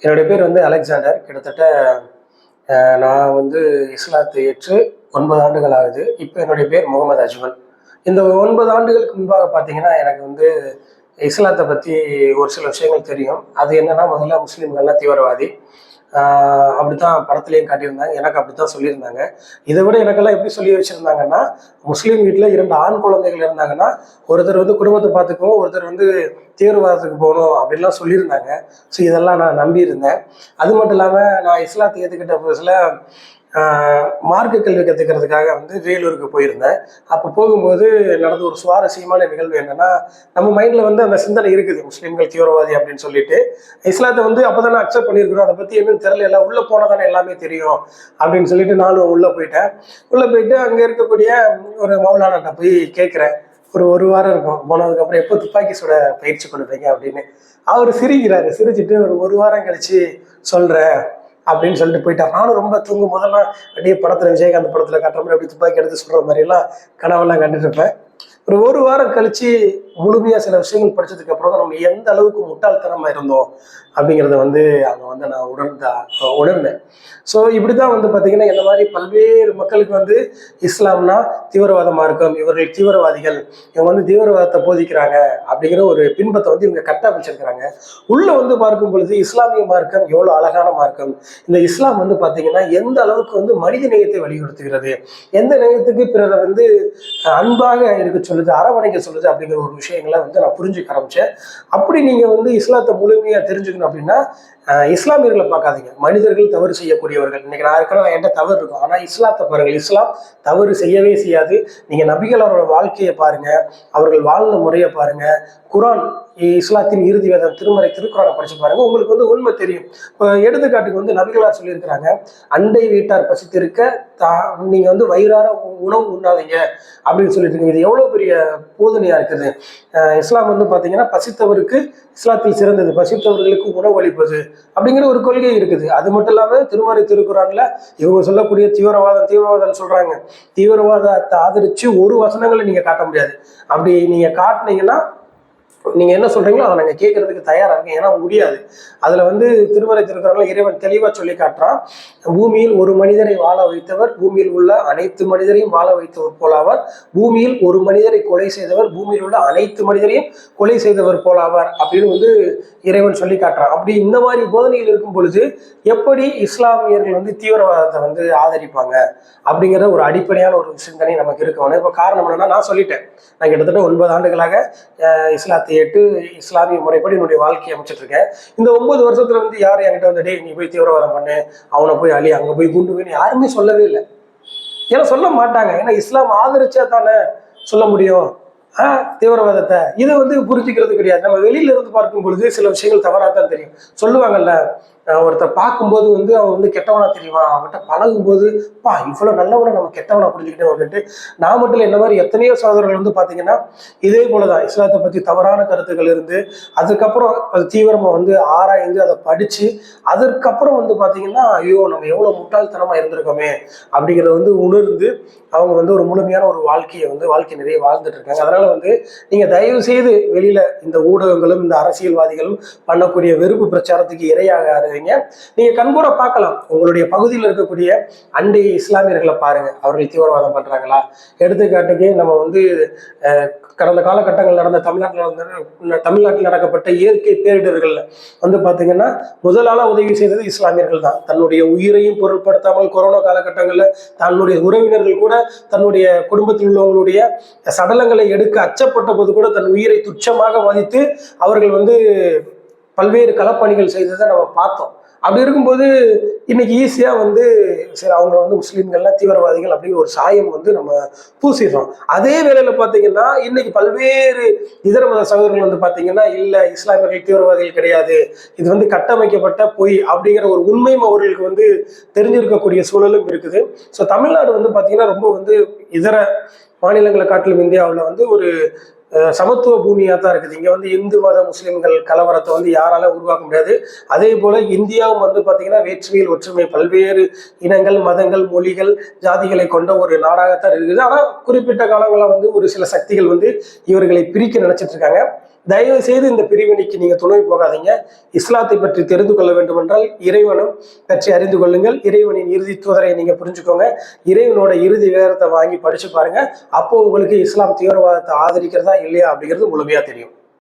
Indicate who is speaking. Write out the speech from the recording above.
Speaker 1: என்னுடைய பேர் வந்து அலெக்சாண்டர். கிட்டத்தட்ட நான் வந்து இஸ்லாத்தை ஏற்று 9 ஆண்டுகள் ஆகுது. இப்போ என்னுடைய பேர் முகமது அஜ்மல். இந்த 9 ஆண்டுகளுக்கு முன்பாக பார்த்தீங்கன்னா, எனக்கு வந்து இஸ்லாத்தை பற்றி ஒரு சில விஷயங்கள் தெரியும். அது என்னன்னா, முதல்ல முஸ்லீம்கள்லாம் தீவிரவாதி. அப்படித்தான் படத்துலையும் காட்டியிருந்தாங்க. எனக்கு அப்படித்தான் சொல்லியிருந்தாங்க. இதை விட எனக்கெல்லாம் எப்படி சொல்லி வச்சுருந்தாங்கன்னா, முஸ்லீம் வீட்டில் 2 ஆண் குழந்தைகள் இருந்தாங்கன்னா, ஒருத்தர் வந்து குடும்பத்தை பார்த்துக்குவோம், ஒருத்தர் வந்து தீவிரவாதத்துக்கு போகணும் அப்படின்லாம் சொல்லியிருந்தாங்க. ஸோ இதெல்லாம் நான் நம்பியிருந்தேன். அது மட்டும் இல்லாமல் நான் இஸ்லாத்தை ஏற்றுக்கிட்ட புதுசில் மார்க்க கல்வி கற்றுக்கிறதுக்காக வந்து வேலூருக்கு போயிருந்தேன். அப்போ போகும்போது நடந்த ஒரு சுவாரஸ்யமான நிகழ்வு என்னன்னா, நம்ம மைண்டில் வந்து அந்த சிந்தனை இருக்குது, முஸ்லீம்கள் தீவிரவாதி அப்படின்னு சொல்லிட்டு. இஸ்லாத்தை வந்து அப்போ தானே அக்செப்ட் பண்ணியிருக்கிறோம், அதை பற்றி என்னன்னு தெரியல, எல்லாம் உள்ளே போனால் தானே எல்லாமே தெரியும் அப்படின்னு சொல்லிட்டு நானும் உள்ளே போயிட்டேன். உள்ளே போயிட்டு அங்கே இருக்கக்கூடிய ஒரு மௌலானாட்ட போய் கேட்குறேன். ஒரு வாரம் இருக்கும். போனதுக்கப்புறம் எப்போ துப்பாக்கி சுட பயிற்சி கொடுப்பீங்க அப்படின்னு. அவர் சிரிக்கிறாரு. சிரிச்சுட்டு ஒரு வாரம் கழிச்சு சொல்கிறேன் அப்படின்னு சொல்லிட்டு போயிட்டார். நானும் ரொம்ப தூங்கும் போதெல்லாம் அப்படியே படத்துல விஜயகாந்த் படத்துல காட்டுற மாதிரி அப்படி துப்பாக்கி எடுத்து சொல்ற மாதிரி எல்லாம் கனவெல்லாம் கண்டுட்டு இருப்பேன். ஒரு வாரம் கழிச்சு முழுமையா சில விஷயங்கள் படிச்சதுக்கு அப்புறம் தான் நம்ம எந்த அளவுக்கு முட்டாள்தனமா இருந்தோம் அப்படிங்கிறத வந்து அங்க வந்து நான் உணர்ந்தேன். ஸோ இப்படிதான் வந்து பாத்தீங்கன்னா, இந்த மாதிரி பல்வேறு மக்களுக்கு வந்து இஸ்லாம்னா தீவிரவாத மார்க்கம், இவர்கள் தீவிரவாதிகள், இவங்க வந்து தீவிரவாதத்தை போதிக்கிறாங்க அப்படிங்கிற ஒரு பின்பத்தை வந்து இவங்க கட்டமைச்சிருக்கிறாங்க. உள்ள வந்து பார்க்கும் பொழுது இஸ்லாமிய மார்க்கம் எவ்வளவு அழகான மார்க்கம். இந்த இஸ்லாம் வந்து பாத்தீங்கன்னா எந்த அளவுக்கு வந்து மனித நேயத்தை வலியுறுத்துகிறது, எந்த நேயத்துக்கு பிறரை வந்து அன்பாக இருக்க சொல்லுது, அரவணைக்க சொல்லுது அப்படிங்கிற ஒரு விஷயங்களை வந்து நான் புரிஞ்சுக்க ஆரம்பிச்சேன். அப்படி நீங்க வந்து இஸ்லாத்தை முழுமையா தெரிஞ்சுக்கணும் அப்படின்னா, இஸ்லாமியர்களை பார்க்காதீங்க, மனிதர்கள் தவறு செய்யக்கூடியவர்கள். இன்னைக்கு நான் இருக்கிற என்கிட்ட தவறு இருக்கும், ஆனா இஸ்லாத்தை பாருங்கள், இஸ்லாம் தவறு செய்யவே செய்யாது. நீங்க நபிகள் அவரோட வாழ்க்கையை பாருங்க, அவர்கள் வாழ்ந்த முறையை பாருங்க, குரான் இஸ்லாத்தின் இறுதி வேதம் திருமறை திருக்குறானை படிச்சு பாருங்க, உங்களுக்கு வந்து உண்மை தெரியும். இப்போ எடுத்துக்காட்டுக்கு வந்து நபிகளார் சொல்லியிருக்கிறாங்க, அண்டை வீட்டார் பசித்திருக்க நீங்க வந்து வயிறார உணவு உண்ணாதீங்க அப்படின்னு சொல்லிட்டு இருக்கீங்க. இது எவ்வளவு பெரிய போதனையா இருக்குது. இஸ்லாம் வந்து பாத்தீங்கன்னா பசித்தவருக்கு இஸ்லாத்தில் சிறந்தது, பசித்தவர்களுக்கு உணவு அளிப்பது அப்படிங்கிற ஒரு கொள்கை இருக்குது. அது மட்டும் இல்லாம திருமறை திருக்குறான்ல இவங்க சொல்லக்கூடிய தீவிரவாதம் சொல்றாங்க. தீவிரவாதத்தை ஆதரிச்சு ஒரு வசனங்களை நீங்க காட்ட முடியாது. அப்படி நீங்க காட்டினீங்கன்னா நீங்க என்ன சொல்றீங்களோ அதை நாங்க கேட்கறதுக்கு தயாரா இருக்கேன். ஏன்னா முடியாது. அதுல வந்து திருமறை திருக்குறான்ல இறைவன் தெளிவா சொல்லி காட்டுறான், பூமியில் ஒரு மனிதரை வாழ வைத்தவர் பூமியில் உள்ள அனைத்து மனிதரையும் வாழ வைத்தவர் போலாவார், பூமியில் ஒரு மனிதரை கொலை செய்தவர் பூமியில் உள்ள அனைத்து மனிதரையும் கொலை செய்தவர் போலாவார் அப்படின்னு வந்து இறைவன் சொல்லி காட்டுறான். அப்படி இந்த மாதிரி போதனைகள் இருக்கும் பொழுது எப்படி இஸ்லாமியர்கள் வந்து தீவிரவாதத்தை வந்து ஆதரிப்பாங்க அப்படிங்கிற ஒரு அடிப்படையான ஒரு சிந்தனை நமக்கு இருக்கணும். இப்ப காரணம் என்னன்னா, நான் சொல்லிட்டேன், நான் கிட்டத்தட்ட 9 ஆண்டுகளாக இஸ்லாத்தை ஏற்று இஸ்லாமிய முறைப்படி என்னுடைய வாழ்க்கையை அமைச்சிட்டு இருக்கேன். இந்த 9 வருஷத்துல வந்து யாரும் என்கிட்ட வந்து, டேய் நீ போய் தீவிரவாதம் பண்ணு, அவனை போய் அழி, அங்க போய் குண்டு போய் யாருமே சொல்லவே இல்லை. ஏன்னா சொல்ல மாட்டாங்க. ஏன்னா இஸ்லாம் ஆதரிச்சா தானே சொல்ல முடியும் தீவிரவாதத்தை. இதை வந்து புரிஞ்சுக்கிறது கிடையாது. நம்ம வெளியில இருந்து பார்க்கும் பொழுது சில விஷயங்கள் தவறாத்தான் தெரியும். சொல்லுவாங்கல்ல, ஒருத்தர் பார்க்கும்போது வந்து அவன் வந்து கெட்டவனா தெரியுமா, அவன்கிட்ட பழகும் போது இவ்வளவு நல்லவனை நம்ம கெட்டவனா புரிஞ்சுக்கிட்டோம் அப்படின்ட்டு. நான் மட்டும் இல்லை, இந்த மாதிரி எத்தனையோ சகோதரர்கள் வந்து பாத்தீங்கன்னா இதே போலதான் இஸ்லாத்தை பத்தி தவறான கருத்துக்கள் இருந்து அதுக்கப்புறம் அது தீவிரமா வந்து ஆராய்ந்து அதை படிச்சு அதற்கப்புறம் வந்து பாத்தீங்கன்னா, ஐயோ நம்ம எவ்வளவு முட்டாள்தனமா இருந்திருக்கோமே அப்படிங்கிறத வந்து உணர்ந்து அவங்க வந்து ஒரு முழுமையான ஒரு வாழ்க்கை நிறைய வாழ்ந்துட்டு இருக்காங்க. அதனால வந்து நீங்க தயவு செய்து வெளியில இந்த ஊடகங்களும் இந்த அரசியல்வாதிகளும் பண்ணக்கூடிய வெறுப்பு பிரச்சாரத்துக்கு இரையாகாதீங்க. நீங்க கண்கூட பார்க்கலாம், உங்களுடைய பகுதியில் இருக்கக்கூடிய அண்டை இஸ்லாமியர்களை பாருங்க, அவர்கள் தீவிரவாதம் பண்றாங்களா. எடுத்துக்காட்டுக்கு நம்ம வந்து கடந்த காலகட்டங்கள் நடந்த தமிழ்நாட்டில் நடக்கப்பட்ட இயற்கை பேரிடர்கள்ல வந்து பாத்தீங்கன்னா முதலாளா உதவி செய்தது இஸ்லாமியர்கள் தான். தன்னுடைய உயிரையும் பொருட்படுத்தாமல் கொரோனா காலகட்டங்களில் தன்னுடைய உறவினர்கள் கூட தன்னுடைய குடும்பத்தில் உள்ளவங்களுடைய சடலங்களை எடுக்க அச்சப்பட்ட போது கூட தன் உயிரை துச்சமாக மதித்து அவர்கள் வந்து பல்வேறு களப்பணிகள் செய்ததை நம்ம பார்த்தோம். அப்படி இருக்கும்போது இன்னைக்கு ஈஸியா வந்து சரி அவங்க வந்து முஸ்லீம்கள்லாம் தீவிரவாதிகள் அப்படிங்கிற ஒரு சாயம் வந்து நம்ம பூசிடுறோம். அதே வேளையில பாத்தீங்கன்னா இன்னைக்கு பல்வேறு இதர மத சகோதரர்கள் வந்து பாத்தீங்கன்னா, இல்ல இஸ்லாமியர்கள் தீவிரவாதிகள் கிடையாது, இது வந்து கட்டமைக்கப்பட்ட பொய் அப்படிங்கிற ஒரு உண்மையும் அவர்களுக்கு வந்து தெரிஞ்சிருக்கக்கூடிய சூழலும் இருக்குது. ஸோ தமிழ்நாடு வந்து பாத்தீங்கன்னா ரொம்ப வந்து இதர மாநிலங்களை காட்டிலும் இந்தியாவில் வந்து ஒரு சமத்துவ பூமியா தான் இருக்குது. இங்க வந்து இந்து மத முஸ்லிம்கள் கலவரத்தை வந்து யாரால உருவாக்க முடியாது. அதே போல இந்தியாவும் வந்து பாத்தீங்கன்னா வேற்றுமையில் ஒற்றுமை, பல்வேறு இனங்கள் மதங்கள் மொழிகள் ஜாதிகளை கொண்ட ஒரு நாடாகத்தான் இருக்குது. ஆனா குறிப்பிட்ட காலங்களில் வந்து ஒரு சில சக்திகள் வந்து இவர்களை பிரிக்க நினைச்சிட்டு இருக்காங்க. தயவு செய்து இந்த பிரிவினைக்கு நீங்க துணை போகாதீங்க. இஸ்லாத்தை பற்றி தெரிந்து கொள்ள வேண்டும் என்றால் இறைவனும் பற்றி அறிந்து கொள்ளுங்கள். இறைவனின் இறுதி தூதரை நீங்க புரிஞ்சுக்கோங்க. இறைவனோட இறுதி வேதத்தை வாங்கி படிச்சு பாருங்க. அப்போ உங்களுக்கு இஸ்லாம் தீவிரவாதத்தை ஆதரிக்கிறதா இல்லையா அப்படிங்கிறது முழுமையா தெரியும்.